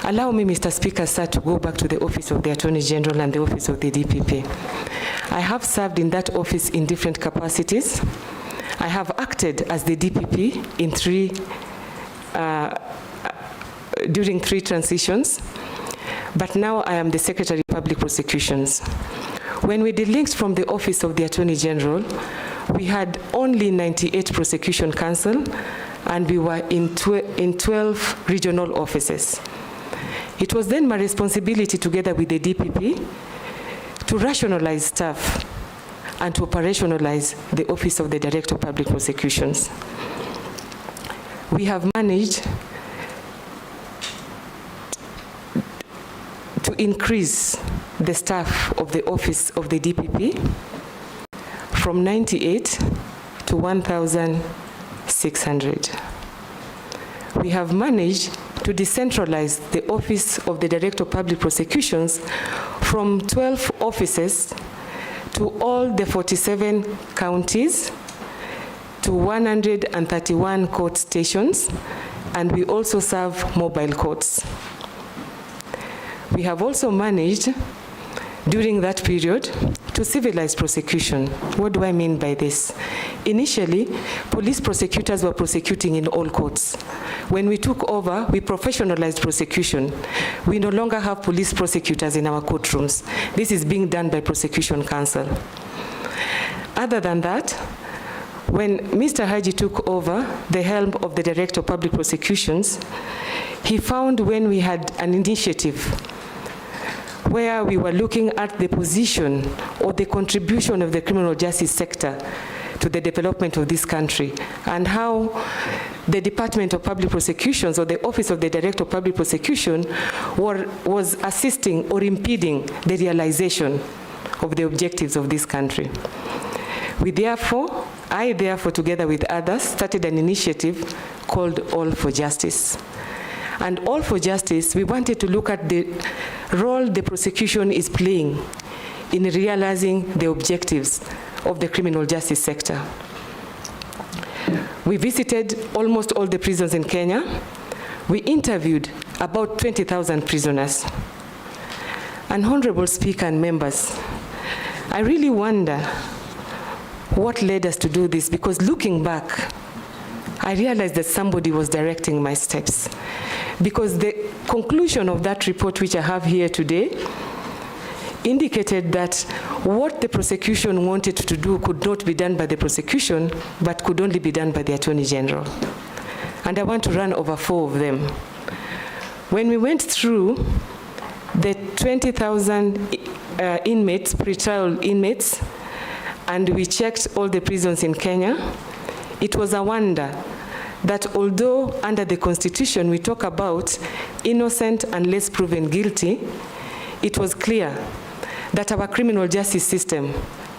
Allow me, Mr. Speaker, sir, to go back to the Office of the Attorney General and the Office of the D.P.P. I have served in that office in different capacities. I have acted as the D.P.P. in during three transitions, but now I am the Secretary of Public Prosecutions. When we delinked from the Office of the Attorney General, we had only 98 prosecution counsel, and we were in 12 regional offices. It was then my responsibility, together with the D.P.P., to rationalize staff and to operationalize the Office of the Director of Public Prosecutions. We have managed to increase the staff of the Office of the D.P.P. from 98 to 1,600. We have managed to decentralize the Office of the Director of Public Prosecutions from 12 offices to all the 47 counties, to 131 court stations, and we also serve mobile courts. We have also managed, during that period, to civilize prosecution. What do I mean by this? Initially, police prosecutors were prosecuting in all courts. When we took over, we professionalized prosecution. We no longer have police prosecutors in our courtrooms. This is being done by prosecution counsel. Other than that, when Mr. Haji took over the helm of the Director of Public Prosecutions, he found, when we had an initiative where we were looking at the position or the contribution of the criminal justice sector to the development of this country, and how the Department of Public Prosecutions, or the Office of the Director of Public Prosecution, was assisting or impeding the realization of the objectives of this country. I therefore, together with others, started an initiative called All for Justice. And All for Justice, we wanted to look at the role the prosecution is playing in realizing the objectives of the criminal justice sector. We visited almost all the prisons in Kenya. We interviewed about 20,000 prisoners. And Honorable Speaker and members, I really wonder what led us to do this, because looking back, I realized that somebody was directing my steps. Because the conclusion of that report, which I have here today, indicated that what the prosecution wanted to do could not be done by the prosecution, but could only be done by the Attorney General. And I want to run over 4 of them. When we went through the 20,000 inmates, pretrial inmates, and we checked all the prisons in Kenya, it was a wonder that although under the Constitution we talk about innocent unless proven guilty, it was clear that our criminal justice system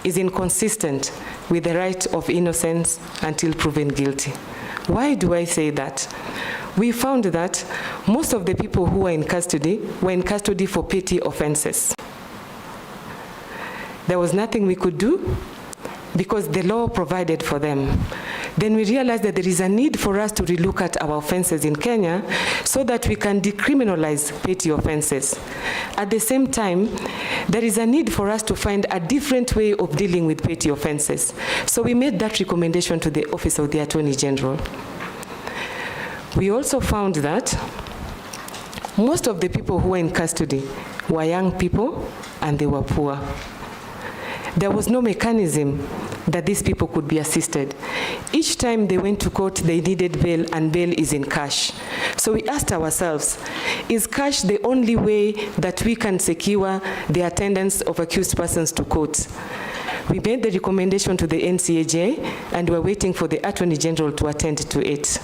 is inconsistent with the right of innocence until proven guilty. Why do I say that? We found that most of the people who were in custody for petty offenses. There was nothing we could do because the law provided for them. Then we realized that there is a need for us to relook at our offenses in Kenya so that we can decriminalize petty offenses. At the same time, there is a need for us to find a different way of dealing with petty offenses. So we made that recommendation to the Office of the Attorney General. We also found that most of the people who were in custody were young people and they were poor. There was no mechanism that these people could be assisted. Each time they went to court, they needed bail, and bail is in cash. So we asked ourselves, is cash the only way that we can secure the attendance of accused persons to court? We made the recommendation to the NCAJ, and we're waiting for the Attorney General to attend to it.